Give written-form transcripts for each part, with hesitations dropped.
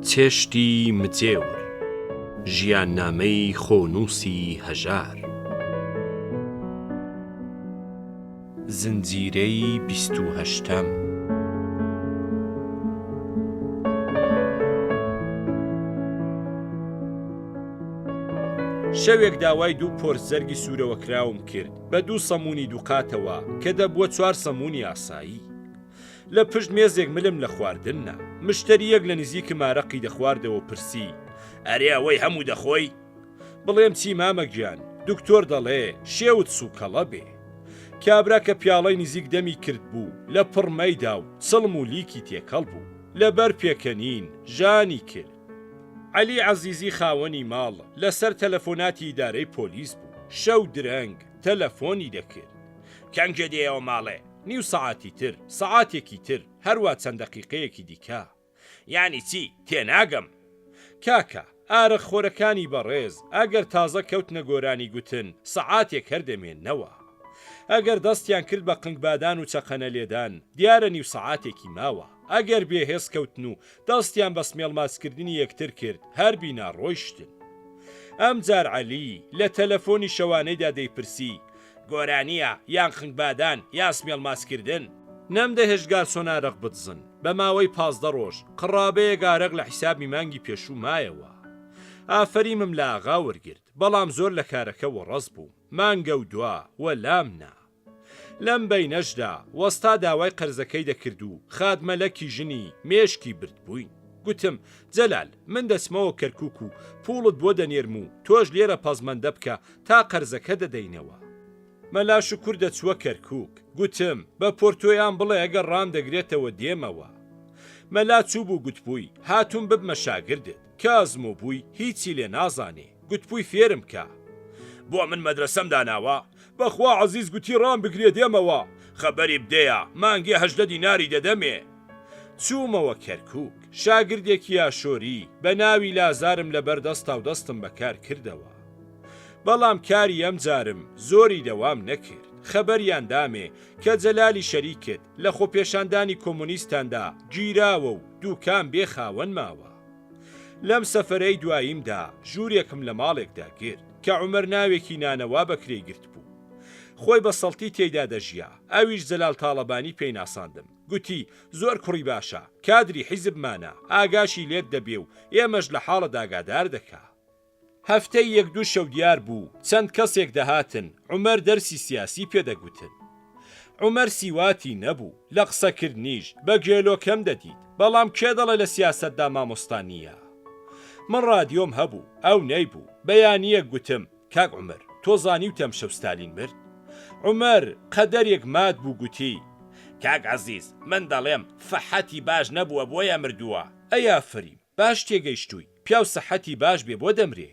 چێشتی مجێور، ژیاننامەی خۆنووسی هەژار، زنجیرەی 28ەم. شەوێک داوای دوو پۆرس زەرگی سوورەوە کراوم کرد بە دوو سەمونی دووقاتەوە کە دەبووە 4 سەمونی ئاسایی. لە پشت مێزێک ملم لە خواردنە، مشتەریەک لە نزیکم ئارەقی دەخواردەوە پرسی: ئەرێ ئەوەی هەموو دەخۆی؟ بڵێم چی مامە گیان؟ دکتۆر دەڵێ شێوت سووکەڵە بێ. کابرا کە پیاڵەی نزیک دەمی کرد بوو لە پڕمەیدا و چڵم و لیکی تێکەڵ بوو، لەبەر پێکەنین ژانی کرد. عەلی عەزیزی خاوەنی ماڵ لەسەر تەلەفۆناتی ئیدارەی پۆلیس بوو، شەو درەنگ تەلەفۆنی دەکرد: کەنگە دێەوە ماڵێ؟ نیو سەعاتی تر، سەعاتێکی تر، هەروە چەند دەقیقەیەکی دیکە. یانی چی؟ تێناگەم. کاکە ئارەخۆرەکانی بەڕێز ئەگەر تازە کەوتنە گۆرانی گوتن سەعاتێک هەردەمێننەوە. ئەگەر دەستیان کرد بە قنگبادان و چەقەنە لێدان دیارە نیو سەعاتێکی ماوە. ئەگەر بێهێز کەوتن و دەستیان بە سمێڵ ماسکردنی یەکتر کرد هەر بینا ڕۆیشتن. ئەم جار عەلی لە تەلەفۆنی شەوانەیدا دەیپرسی: گۆرانیە یان خنگبادان یا سمێڵ ماسکردن؟ نەمدە هێشگار سۆنارەق بدزن. بە ماوەی 15 ڕۆژ قڕابەیە گارەق لە حیسابی مانگی پێشوو مایەوە. ئافەریمم لە ئاغا وەرگرت، بەڵام زۆر لە کارەکەەوە ڕەز بوو. مانگە و دوا وەلامنا. لەم بەینەشدا وەستا داوای قەرزەکەی دەکرد و خادمەلەکی ژنی مێشکی برد بووین. گوتم: جەلال من دەچمەوە کەرکووک و پوڵت بۆ دەنێرم و تۆش لێرە پەزمەندە بکە تا قەرزەکە دەدەینەوە. مەلا شوکور دەچووە کەرکووک. گوتم: بە پۆرتۆیان بڵێ ئەگەر ڕام دەگرێتەوە دێمەوە. مەلا چوو بوو گوتبووی: هاتوون ببمە شاگردت. کازم و بووی هیچی لێ نازانێ. گوتبووی: فێرم کە. بۆ من مەدرسەم داناوە؟ بەخوا عەزیز گوتی ڕام بگرێ دێمەوە. خەبەری بدەیە مانگی 18 دیناری دەدەمێ. چوومەوە کەرکووک. شاگردێکی ئاشۆری بە ناوی لازارم لەبەر دەستا و دەستم بەکار کردەوە. بەڵام کاری ئەم جارم زۆری دەوام نەکرد. خەبەریان دامێ کە جەلالی شەریکت لە خۆپێشاندانی کۆمونیستاندا گیراوە و دووکان بێ خاوەن ماوە. لەم سەفەرەی دواییمدا ژوورێکم لە ماڵێکدا گرت کە عومەر ناوێکی نانەوا بەکرێ گرت بوو. خۆی بە سەڵتی تێیدا دەژیا. ئەویش جەلال تاڵەبانی پێی ناساندم. گوتی: زۆر کوڕی باشە، کادری حیزبمانە، ئاگاشی لێت دەبێ و ئێمەش لە حاڵە داگادار دەکا. هەفتەی 1-2 شەو دیار بوو چەند کەسێک دەهاتن عومەر دەرسی سیاسی پێدەگوتن. عومەر سیواتی نەبوو، لە قسەکردنیش بە گێلۆکەم دەدیت، بەڵام کێ دەڵێ لە سیاسەتدا مامۆستا نییە؟ من ڕادیۆم هەبوو، ئەو نەیبوو. بەیانیەک گوتم: کاک عومەر تۆ زانی وتەم شەو ستالین مرد؟ عومەر قەدەرێک مات بوو گوتی: کاک عەزیز من دەڵێم فەحەتی باش نەبووە بۆیە مردووە. ئەیا فەریم باش تێگەیشتووی، پیا و سەحەتی باش بێ بۆ دەمرێ.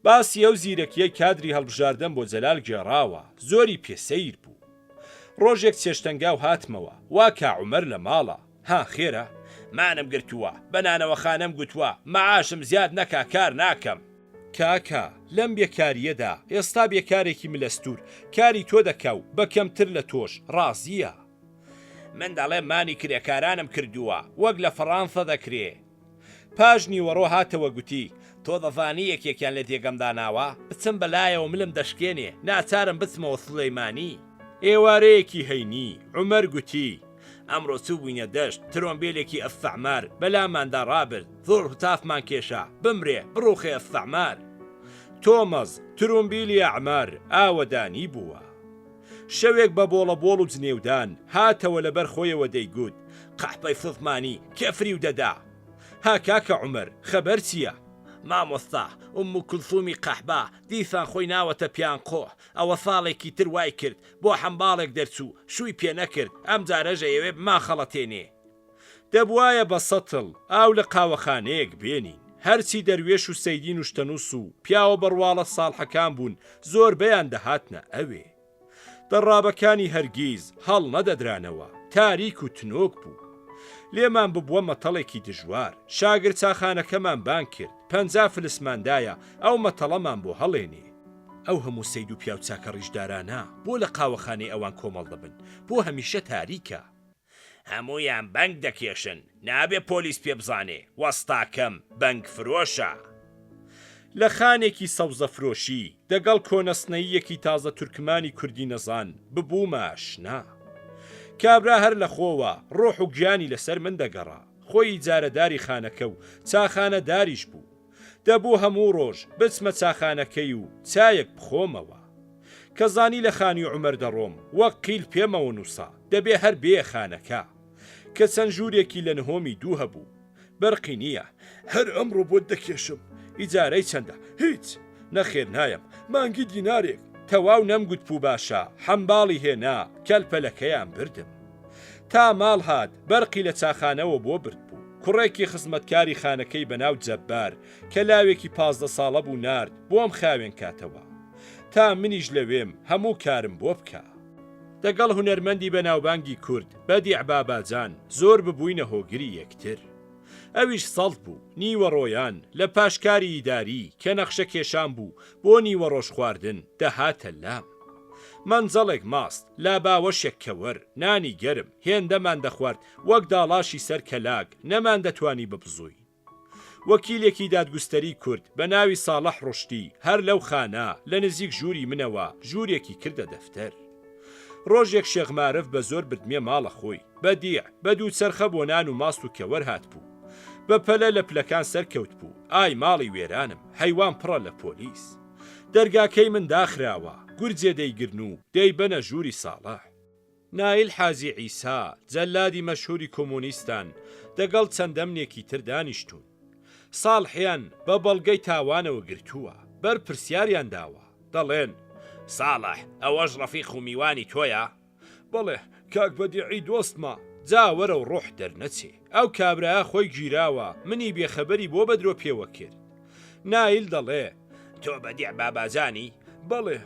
باسی ئەو زیرەکیەی کادری هەڵبژاردەم بۆ جەلال گێڕاوە، زۆری پێسەیر بوو. ڕۆژێک چێشتەنگاو هاتمەوە، وا کا عومەر لە ماڵە. ها خێرە؟ مانم گرتووە، بەنانەوە خانەم گوتووە مەعاشم زیاد نەکا، کار ناکەم. کاکە لەم بێکاریەدا ئێستا بێکارێکی ملەستور کاری تۆ دەکا و بەکەمتر لە تۆش ڕازیە. من دەڵێم مانی کرێکارانم کردووە وەک لە فەڕانسە دەکرێ. پاش نیوەڕۆ هاتەوە گوتی: تۆ دەزانی یەکێکیان لە تێگەمدا ناوە؟ بچم بەلایەوە ملم دەشکێنێ، ناچارم بچمەوە سولەیمانی. ئێوارەیەکی هەینی عومەر گوتی: ئەمڕۆ چوو بووینە دەشت، ترۆمبیلێکی ئەستەعمار بەلاماندا ڕابرد، زۆر هوتافمان کێشا، بمرێ بڕوخێ ئەستەعمار. تۆمەز ترۆمبیلی ئەعمار ئاوەدانی بووە. شەوێک بە بۆڵەبۆڵ و جنێودان هاتەوە لەبەر خۆیەوە دەیگوت: قەحپەی فزمانی کێفری و دەدا. ها کاکە عومەر خەبەر چییە؟ مامۆستا ئوم کولثومی قەحبا دیسان خۆی ناوەتە پیانقۆ. ئەوە ساڵێکی تر وای کرد بۆ حەمباڵێک دەرچوو، شووی پێ نەکرد، ئەم جارەژە ئەوێ بماخەڵەتێنێ. دەبوایە بە سەتڵ ئاو لە قاوەخانەیەک بێنین. هەرچی دەروێش و سەیدین و شتەنووس و پیاوە بڕواڵە ساڵحەکان بوون زۆر بەیان دەهاتنە ئەوێ. دەڕابەکانی هەرگیز هەڵ نەدەدرانەوە، تاریک و تنۆک بوو. لێمان ببووە مەتەڵێکی دژوار. شاگرد چاخانەکەمان بان کرد، 50 فلسماندایە ئەو مەتەڵەمان بۆ هەڵێنێ. ئەو هەموو سەید و پیا و چاکە ڕیژدارانە بۆ لە قاوەخانەی ئەوان کۆمەڵ دەبن بۆ هەمیشە تاریکە هەموویان بەنگ دەکێشن نابێ پۆلیس پێ بزانێ وەستاکەم بەنگ فرۆشە لە خانێکی سەوزە فرۆشی دەگەڵ کۆنەسنەیەکی تازە تورکمانی کوردی نەزان ببوومە ئاشنا کابرا هەر لە خۆوە ڕۆح و گیانی لەسەر من دەگەڕا خۆی جارەداری خانەکە و چاخانە داریش بوو دەبوو هەموو ڕۆژ بچمە چاخانەکەی و چایەک بخۆمەوە کە زانی لە خانی عومەر دەڕۆم وەک قیل پێمەوە نووسا دەبێ هەر بێ خانەکە کە چەند ژوورێکی لە نهۆمی دوو هەبوو بەرقی نییە هەر ئەمڕۆ بۆ دەکێشم ئیجارەی چەندە هیچ نەخێر نایەم مانگی دینارێک تەواو نەمگوت بوو باشە حەمباڵی هێنا کەلپەلەکەیان بردم تا ماڵ هات بەرقی لە چاخانەوە بۆ برد بوو کوڕێکی خزمەتکاری خانەکەی بەناو جەبار کە لاوێکی 15 ساڵە بوو نارد بۆم خاوێن کاتەوە تا منیش لەوێم هەموو کارم بۆ بکە دەگەڵ هونەرمەندی بەناوبانگی کورد بەدیع باباجان زۆر ببووینە هۆگری یەکتر ئەویش سەڵت بوو نیوە ڕۆیان لە پاشکاری ئیداری کە نەخشە کێشان بوو بۆ نیوە ڕۆژ خواردن دەهاتە لام مەنجەڵێک ماست لا باوەشێک کەوەر نانی گەرم هێندەمان دەخوارد وەک داڵاشی سەر کەلاک نەمان دەتوانی ببزووی وەکیلێکی دادگوستەری کورد بە ناوی ساڵح ڕشتی هەر لەو خانە لە نزیک ژووری منەوە ژوورێکی کردە دەفتەر ڕۆژێک شێخمارف بە زۆر بردمێ ماڵە خۆی بەدیع بە دوو چەرخە بۆ نان و ماست و کەوەر هات بوو بە پەلە لە پلەکان سەرکەوت بوو ئای ماڵی وێرانم هەیوان پڕە لە پۆلیس دەرگاکەی من داخراوە گورجێ دەیگرن و دەیبەنە ژووری ساڵح نایل حاجی عیسا جەلادی مەشهوری کۆمۆنیستان دەگەڵ چەندە منێکی تر دانیشتون ساڵحیان بە بەڵگەی تاوانەوە گرتووە بەر پرسیاریان داوە دەڵێن ساڵح ئەوەش ڕەفیق و میوانی تۆیە بەڵێ کاک بەدیعی دۆستمە جا وەرە و ڕۆح دەرنەچێ ئەو کابرایە خۆی گیراوە منی بێخەبەری بۆ بەدرۆ پێوە کرد نایل دەڵێ تۆ بەدیع باباجانی بەڵێ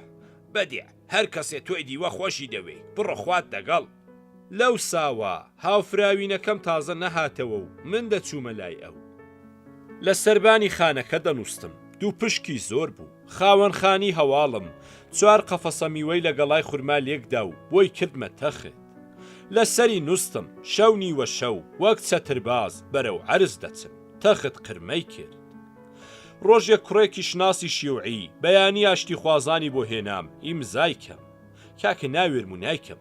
بەدیع هەر کەسێ تۆی دیوە خۆشی دەوێ بڕۆ خوات دەگەڵ لەو ساوە هاوفراوینەکەم تازە نەهاتەوە و من دەچوومە لای ئەو لە سەربانی خانەکە دەنووستم دوو پشکی زۆر بوو خاوەنخانی هەواڵم 4 قەفەسە میوەی لە گەڵای خورما لێکدا و بۆی کردمە تەخت لەسەری نووستم شەو نیوە شەو وەک چەترباز بەرەو عەرز دەچم تەخت قرمەی کرد ڕۆژێک کوڕێکی شناسی شیوعی بەیانی ئاشتی خوازانی بۆ هێنام ئیمزای کەم کاکە ناوێرم و نایکەم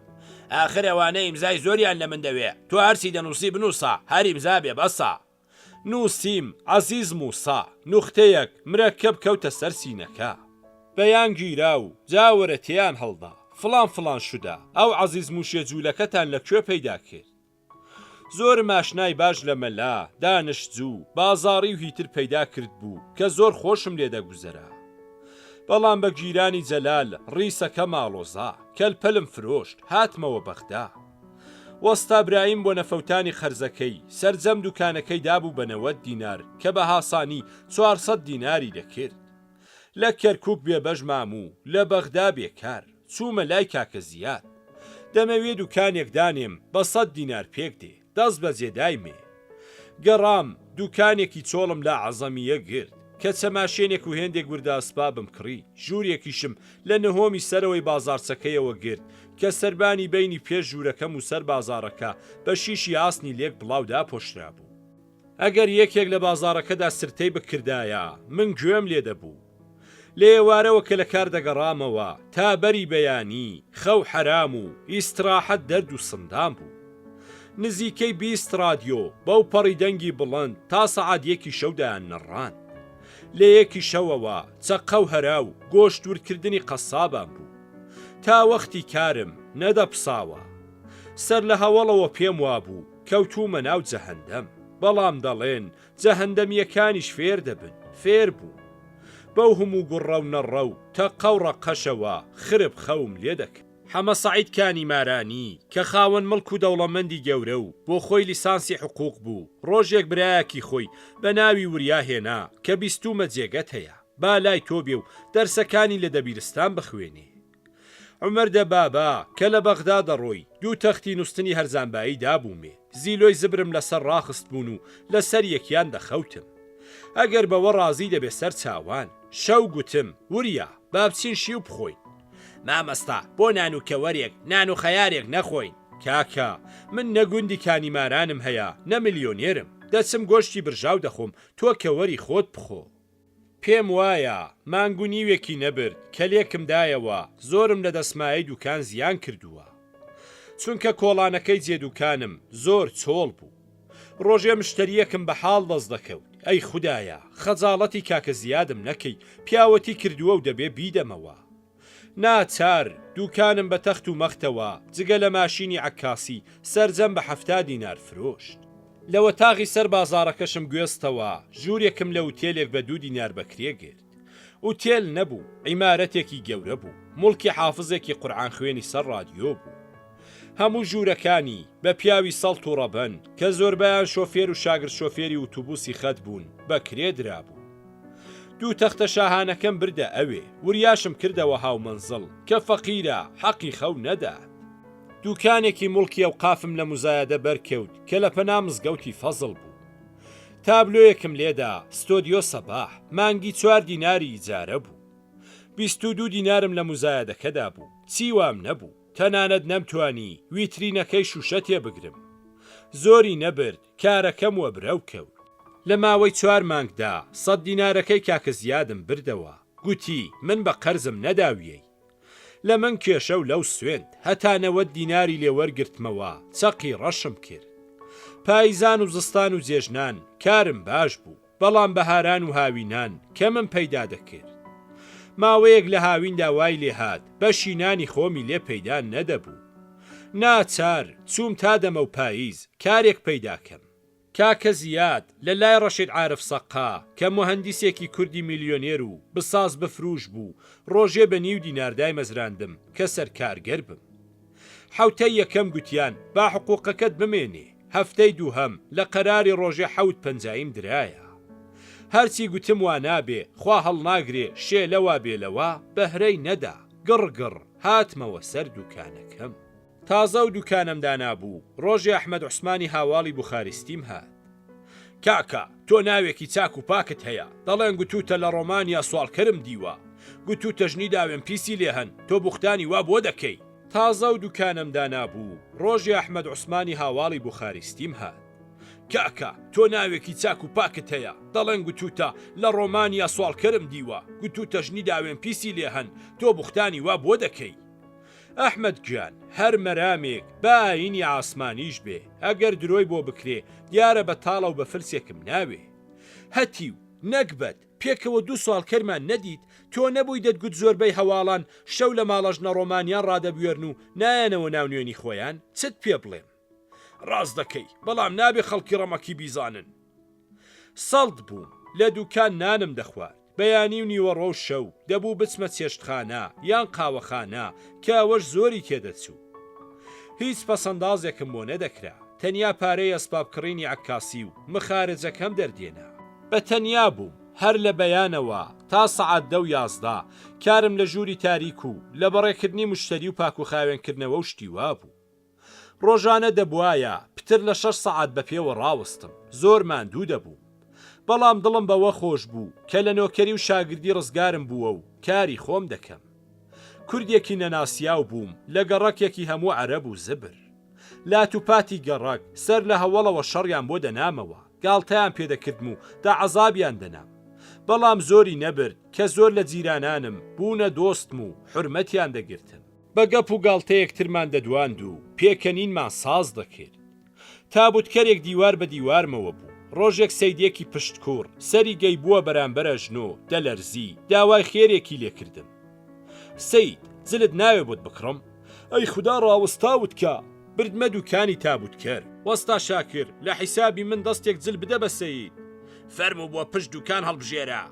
ئاخر ئەوانە ئیمزای زۆریان لە من دەوێ تۆ هەرچی دەنووسی بنووسە هەر ئیمزا بێ بەسە نووسیم عەزیز موسا نوختەیەک مرەکەب کەوتە سەر سینەکە بەیان گیرا و جاوەرە تێیان هەڵدا فڵان فڵان شودا ئەو عەزیز موشێ جوولەکەتان لەکوێ پەیدا کرد زۆر ماشنای باش لە مەلا دانشجوو بازاڕی و هیتر پەیدا کرد بوو کە زۆر خۆشم لێ دەگوزەرا بەڵام بە گیرانی جەلال ڕیسەکە ماڵۆزا کەلپەلم فرۆشت هاتمەوە بەغدا وەستا برایم بۆ نەفەوتانی خەرزەکەی سەرجەم دوکانەکەی دابوو بە 90 دینار کە بە هاسانی 400 دیناری دەکرد لە کەرکووک بێبەش ماموو لە بەغدا بێکار چوومە لای کاکە زیاد دەمەوێت دوکانێک دانێم بە 100 دینار پێک دێ دەست بە جێدایمێ گەڕام دوکانێکی چۆڵم لا عەزەمیە گرت کە چەماشێنێک و هێندێک وردە ئەسپابم کڕی ژوورێکیشم لە نهۆمی سەرەوەی بازارچەکەیەوە گرت کە سەربانی بینی پێش ژوورەکەم و سەر بازارەکە بە شیشی ئاسنی لێک بڵاودا پۆشرا بوو ئەگەر یەکێک لە بازارەکەدا سرتەی بکردایە من گوێم لێ دەبوو لە ئێوارەوە کە لە کار دەگەڕامەوە تا بەری بەیانی خەو حەرام و ئیستراحەت دەرد و سندان بوو نزیکەی 20 رادیۆ بەو پەڕی دەنگی بڵند تا سەعات 1 شەودایان نەڕان لە 1 شەوەوە چەقە و هەرا و گۆشت ورکردنی قەسابان بوو تا وەختی کارم نەدەپساوە سەر لە هەوڵەوە پێم وابوو کەوتومە ناو جەهەندەم بەڵام دەڵێن جەهەندەمیەکانیش فێر دەبن فێر بوو بەو هەموو گوڕە و نەڕە و تەقە و ڕەقەشەوە خرب خەوم لێ دەکرد حەمە سەعید کانی مارانی کە خاوەن مڵک و دەوڵەمەندی گەورە و بۆ خۆی لیسانسی حقوق بوو ڕۆژێک برایەکی خۆی بە ناوی وریا هێنا کە 20 جێگەت هەیە با لای تۆ بێ و دەرسەکانی لە دەبیرستان بخوێنێ عومەر دە بابا کە لە بەغدا دەڕۆی دوو تەختی نووستنی هەرزانبایی دابوومێ زیلۆی زبرم لەسەر ڕاخست بوون و لەسەر یەکیان دەخەوتم ئەگەر بەوە ڕازی دەبێ سەر چاوان شەو گوتم وریا با بچین شی و بخۆین. مامەستا بۆ نان و کەوەرێک نان و خەیارێک نەخۆین. کاکە من نەگوندی کانیمارانم هەیە نە میلیۆنێرم، دەچم گۆشتی برژاو دەخۆم تۆ کەوەری خۆت بخۆ. پێم وایە مانگو نیوێکی نەبرد کە لێکمدایەوە زۆرم لە دەسمایی دوکان زیان کردووە، چونکە کۆڵانەکەی جێدوکانم زۆر چۆڵ بوو. ڕۆژێ مشتریەکم بە حاڵ دەست دەکەوت، ئەی خودایە خەجاڵەتی کاکە زیادم نەکەی، پیاوەتی کردووە و دەبێ بیدەمەوە. ناچار دوکانم بە تەخت و مەختەوە جگە لە ماشینی عەکاسی سەرجەم بە 70 دینار فرۆشت. لەوە تاغی سەر بازارەکەشم گوێستەوە ژوورێکم لە وتێلێک بە 2 دینار بەکرێ گرت. وتێل نەبوو، عیمارەتێکی گەورە بوو، موڵکی حافزێکی قورعان خوێنی سەر رادیۆ بوو. هەموو ژوورەکانی بە پیاوی سەڵت و ڕەبەن کە زۆربیان شۆفێر و شاگرد شۆفێری ئۆتۆبوسی خەت بوون بەکرێ درابوو. 2 تەختە شاهانەکەم بردە ئەوێ، وریاشم کردەوە هاومەنزڵ کە فەقیرە حەقی خەو نەدات. دوکانێکی موڵکی ئەو قافم لە موزایەدە بەرکەوت کە لە پەنا مزگەوتی فەزڵ بوو. تابلۆیەکم لێدا ستۆدیۆ سەباح مانگی 4 دیناری ئیجارە بوو. 22 دینارم لە موزایەدەکەدا بوو، چیوام نەبوو، تەنانەت نەمتوانی ویترینەکەی شوشە تێ بگرم. زۆری نەبرد کارەکەم وەبرە و کەوت. لە ماوەی 4 مانگدا 100 دینارەکەی کاکە زیادم بردەوە. گوتی من بە قەرزم نەداویەی. لە من کێشە و لەو سوێند هەتا 90 دیناری لێوەرگرتمەوە، چەقی ڕەشم کرد. پاییزان و زستان و جێژنان کارم باش بوو، بەڵام بەهاران و هاوینان کە من پەیدا دەکرد. ماوەیەک لە هاویندا وای لێهات بەشی نانی خۆمی لێ پەیدا نەدەبوو. ناچار چووم تا دەمە و پاییز کارێک پەیداکەم. کاکە زیاد لە لای ڕەشید عارف سەقا کە مهەندیسێکی کوردی میلیۆنێر و بساز بفروش بوو، ڕۆژێ بە 9 دیناردای مەزراندم کە سەرکارگەر بم. حوتەی یەکەم گوتیان با حقوقەکەت بمێنێ، هەفتەی دووهەم لە قەراری ڕۆژێ 7.50 درایە. هەرچی گوتم وا نابێ، خوا هەڵناگرێ شێ لەوا بێلەوە بەهرەی نەدا، گڕگڕ هاتمەوە سەر دوکانەکەم. تازە و دوکانمدا نابوو، ڕۆژی ئەحمەد عوسمانی هاواڵی بوخاریستیم هات. کاکە تۆ ناوێکی چاک و پاکت هەیە، دەڵێن گوتوتە لە ڕۆمانیا سوالکەرم دیوە، گوتوتە ژنی داوێن پیسی لێ هەن، تۆ بوختانی وا بۆ دەکەی. تازە و دوکانمدا نابوو، ڕۆژی ئەحمەد عوسمانی هاواڵی بوخاریستیم هات. کاکە تۆ ناوێکی چاک و پاکت هەیە، دەڵێن گوتوتە لە ڕۆمانیا سوالکەرم دیوە، گوتوتە ژنی داوێن پیسی لێ هەن، تۆ بوختانی وا بۆ دەکەی. ئەحمەد گیان هەر مەرامێک با ئاینی ئاسمانیش بێ، ئەگەر درۆی بۆ بکرێ دیارە بە تاڵە و بە فلسێکم ناوێ. هەتیو نەکبەت پێکەوە 2 سوالکەرمان نەدیت، تۆ نەبووی دەتگوت زۆربەی هەواڵان شەو لە ماڵەژنە ڕۆمانیان ڕادەبوێرن و نایەنەوە ناو نوێنی خۆیان، چت پێ بڵێم؟ ڕاست دەکەی، بەڵام نابێ خەڵکی ڕەمەکی بیزانن. سەڵت بووم لە دوکان نانم دەخوارد، بەیانی و نیوەڕۆ و شەو دەبوو بچمە چێشتخانە یان قاوەخانە کە ئەوەش زۆری تێدەچوو. هیچ پەسەندازێکم بۆ نەدەکرا، تەنیا پارەی ئەسبابکڕینی عەکاسی و مخارجەکەم دەردێنا. بە تەنیا بووم هەر لە بەیانەوە تا سەعات 10 و 11 کارم لە ژووری تاریک و لە بەڕێکردنی مشتری و پاک و خاوێنکردنەوە و شتیوا بوو. ڕۆژانە دەبوایە پتر لە 6 سەعات بە پێوە ڕاوستم، زۆر ماندوو دەبوو. بەڵام دڵم بەوە خۆش بوو کە لە نۆکەری و شاگردی ڕزگارم بووە و کاری خۆم دەکەم. کوردێکی نەناسیاو بووم لە گەڕەکێکی هەموو عەرەب و زبر. لات و پاتی گەڕەک سەر لە هەوڵەوە شەڕیان بۆ دەنامەوە، گاڵتەیان پێدەکردم و تا عەزابیان دەنام. بەڵام زۆری نەبرد کە زۆر لە جیرانانم بوونە دۆستم و حورمەتیان دەگرتم. بە گەپ و گاڵتەیەکترمان دەدواند و پێکەنینمان ساز دەکرد. تابوتکەرێک دیوار بە دیوارمەوە بوو. ڕۆژێک سەیدێکی پشتکوڕ سەری گەی بووە بەرامبەرە ژنۆ دەلەرزی، داوای خێرێکی لێکردم. سەید جلت ناوێ بۆت بکڕم؟ ئەی خوددا ڕاوەستاوت کە، بردمە دوکانی تابوتکەر. وەستا شاکر لە حیسابی من دەستێک جل بدە بە سەید. فەرموو بۆ پشت دوکان هەڵبژێرە.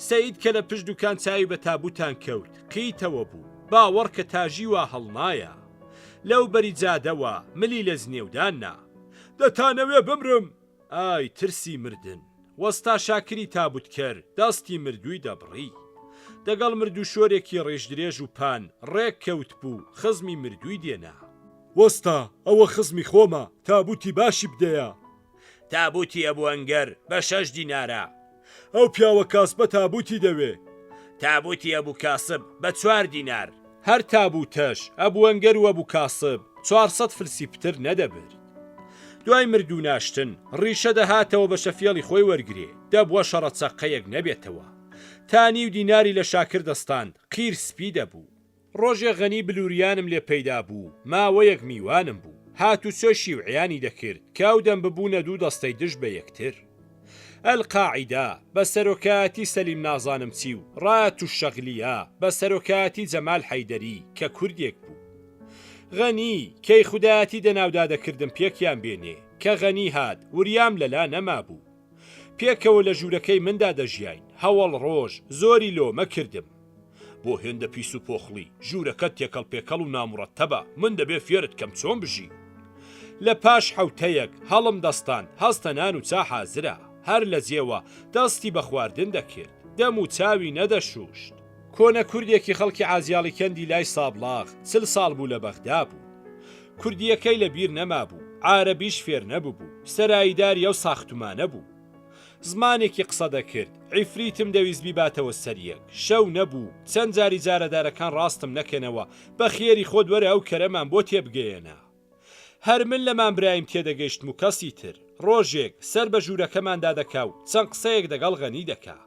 سەید کە لە پشت دوکان چاوی بە تابوتان کەوت، قیتەوە بوو، باوەڕ کە تاژی وا هەڵنایە. لەو بەری جادەوە ملی لە زنێوداننا. دەتانەوێ بمرم؟ ئای ترسی مردن. وەستا شاکری تابوتکەر دەستی مردووی دەبڕی. دەگەڵ مردوو شۆرێکی ڕێژدرێژ و پان ڕێک کەوت بوو، خزمی مردووی دێنا. وەستا ئەوە خزمی خۆمە، تابوتی باشی بدەیە. تابوتی ئەبوو ئەنگەر بە 6 دینارە. ئەو پیاوە کاس بە تابوتی دەوێ. تابوتی ئەبوو کاسب بە 4 دینار. هەر تابوتەش ئەبووەنگەر و ئەبوو کاسب 400 فلسی پتر نەدەبرد. دوای مردوو ناشتن ڕیشە دەهاتەوە بە شەفیێڵی خۆی وەرگێ دەبووە شەڕە چەقەیەک نەبێتەوە. تانی و دیناری لە شاکر دەستاند قیر سپی دەبوو. ڕۆژێ غەنی بلوریانم لێ پەیدا بوو ماوەیەک میوانم بوو. هات و چۆ شیوعیانی دەکرد کاو دەم ببوونە دوو دەستەی دژ بە یەکتر. ئەلقاعیدا بە سەرۆکایەتی سەلیم نازانم چی و ڕات و شەغلیە بە سەرۆکایەتی جەمال حەیدەری کە کوردێک بوو. غەنی کەی خودایەتی دەناودا دەکردم پێکیان بێنێ کە غەنی هات وریام لەلا نەما بوو. پێکەوە لە ژوورەکەی مندا دەژیاین هەوڵ ڕۆژ زۆری لۆمە کردم. بۆ هێندە پیس و پۆخڵی ژوورەکەت تێکەڵ پێکەڵ و نامڕەتەبە من دەبێ فێرت کەم چۆن بژی. لە پاش حوتەیەک هەڵم دەستان هەستە نان و چا حازرە. هەر لە جێوە دەستی بە خواردن دەکرد دەم و چاوی نەدەشوشت. کۆنە کوردێکی خەڵکی عازیاڵی کەندی لای سابلاغ 40 ساڵ بوو لە بەغدا بوو. کوردیەکەی لە بیر نەما بوو عارەبیش فێر نەبوو سەرایداری ئەو ساختومانە بوو. زمانێکی قسە دەکرد عیفریتم دەویست بیباتەوە سەریەک شەو نەبوو چەند جاری جارەدارەکان ڕاستم نەکەنەوە بە خێری خۆت وەرە ئەو کەرەمان بۆ تێبگەیەنە. هەر من لەمان برایم تێدەگەیشتم و کەسی تر ڕۆژێک سەر بە ژوورەکەماندا دەکا و چەند قسەیەک دەگەڵ غەنی دەکا.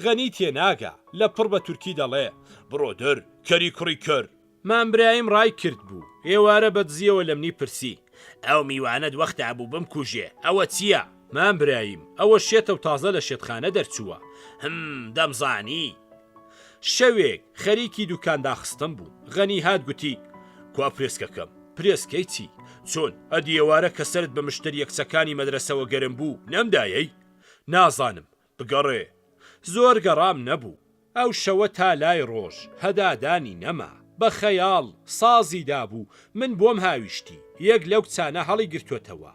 غەنی تێناگا لە پڕ بە تورکی دەڵێ بڕۆ دەر کەری کوڕی کرد. مامبرایم ڕای کرد بوو ئێوارە بەدزیەوە لە منی پرسی ئەو میوانت وەختا بوو بمکوژێ ئەوە چییە؟ مامبرایم ئەوە شێتە و تازە لە شێتخانە دەرچووە. دەمزانی. شەوێک خەریکی دوکان داخستم بوو. غەنی هات گوتی کوا پرێسکەکەم. پرێسکەی چی؟ چۆن ئەدی ئێوارە کە سرت بە مشتری یەکچەکانی مەدرسەوە گەرم بوو نەمدایەی؟ نازانم بگەڕێ. زۆر گەڕام نەبوو. ئەو شەوە تا لای ڕۆژ هەدادانی نەما بە خەیاڵ سازی دابوو من بۆم هاویشتی یەک لەو کچانە هەڵی گرتوتەوە.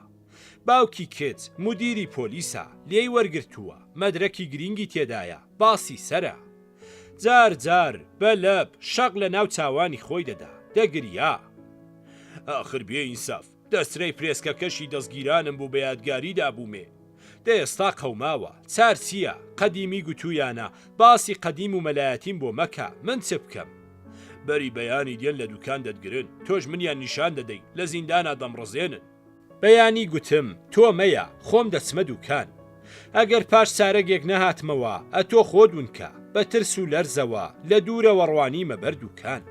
باوکی کچ مدیری پۆلیسە لێی وەرگرتووە مەدرەکی گرنگی تێدایە باسی سەرە. جار جار بەلەب شەق لە ناو چاوانی خۆی دەدا دەگریا. ئاخر بێ ئینساف دەسترەی پرێسکەکەشی دەستگیرانم بوو بە یادگاری دابوومێ. دە ئێستا قەوماوە چار چییە قەدیمی گوتویانە باسی قەدیم و مەلایەتیم بۆ مەکە من چ بکەم؟ بەری بەیانی دێن لە دوکان دەتگرن تۆش منیان نیشان دەدەی لە زیندانە دەمڕزێنن. بەیانی گوتم تۆ مەیە خۆم دەچمە دوکان. ئەگەر پاش چارەگێک نەهاتمەوە ئەتۆ خۆ دوونکە بە ترس و لەرزەوە لە دوورەوە ڕوانی مەبەر دوکان.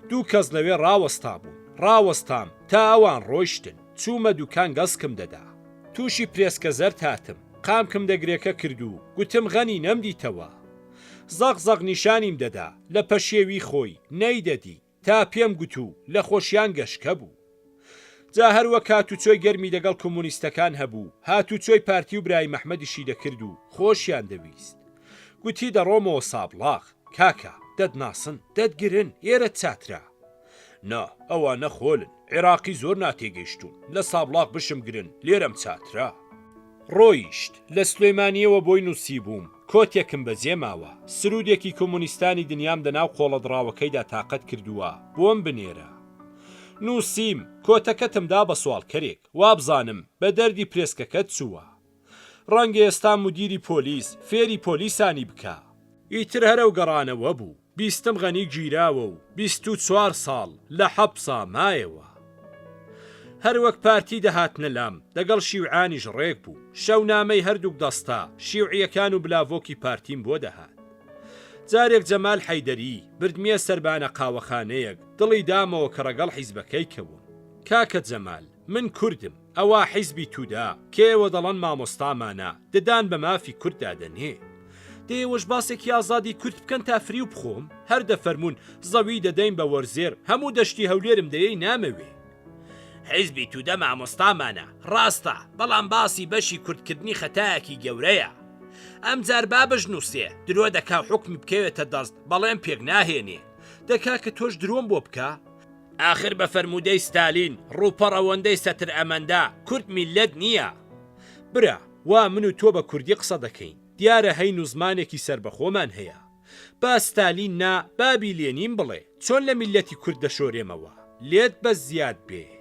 دوو کەس لەوێ ڕاوەستا بوون ڕاوەستام تا ئەوان ڕۆیشتن چوومە دوکان گەسکم دەدا. تووشی پرێسکە زەر هاتم قامکم دەگرێکە کردو گوتم غەنی نەمدیتەوە. زەق زەق نیشانیم دەدا لە پەشێوی خۆی نەیدەدی تا پێم گوتو لە خۆشیان گەشکە بوو. جا هەروە کاتوچۆی گەرمی دەگەڵ کۆمونیستەکان هەبوو هاتوچۆی پارتی و برای مەحمەدیشی دەکرد و خۆشیان دەویست. گوتی دەڕۆمەوە سابلاغ کاکە دەدناسن دەدگرن ئێرە چاترا. نا ئەوە نەخۆلن عێراقی زۆر ناتێگەیشتون لە سابلاغ بشم گرن لێرەم چاترا. ڕۆیشت لە سلێمانیەوە بۆی نووسی بووم کۆتێکم بەجێ ماوە سرودێکی کۆمونیستانی دنیام دەناو قۆڵە دراوەکەیدا تاقەت کردووە بۆم بنێرە. نووسیم کۆتەکەتمدا بە سوالکەرێک وابزانم بە دەردی پرێسکەکەت چووە. ڕەنگە ئێستا مدیری پۆلیس فێری پۆلیسانی بکە. ئیتر هەرە و گەڕانەوە بوو. بیستم غەنی گیراوە و 24 ساڵ لە حەبسا مایەوە. هەروەک پارتی دەهاتنە لام دەگەڵ شیوعانیش ڕێک بوو. شەونامەی هەردووک دەستا شیوعیەکان و بلاڤۆکی پارتیم بۆ دەهات. جارێک جەمال حەیدەری بردمیە سەربانە قاوەخانەیەک دڵی دامەوە کە ڕەگەڵ حیزبەکەی کەوم. کاکە جەمال من کوردم ئەوە حیزبی تودا کێوە دەڵەن مامۆستامانە ددان بە مافی کورددا دەنێ. دێوەش باسێکی ئازادی کورد بکەن تا فری و بخۆم هەر دەفەرمونون زەوی دەدەین بە وەرزێر هەموو دەشتی هەولێرم دەیەی نامەوێ. حیزبی توودە مامۆستامانە ڕاستە بەڵام باسی بەشی کوردکردنی خەتایەکی گەورەیە. ئەم جار با بژنووسێ درۆ دەکا حکمی بکەوێتە دەست بەڵێم پێک ناهێنێ. دەکا کە تۆش درۆم بۆ بکە. ئاخر بە فەرمودەی ستالین ڕووپەڕەوەندەی سەتر ئەمەندا کورد میلەت نییە. برا وا من و تۆ بە کوردی قسە دەکەین دیارە هەین و زمانێکی سربەخۆمان هەیە. با ستالین نا بابی لێنین بڵێ چۆن لە میلەتی کورد دەشۆرێمەوە لێت بە زیاد بێ.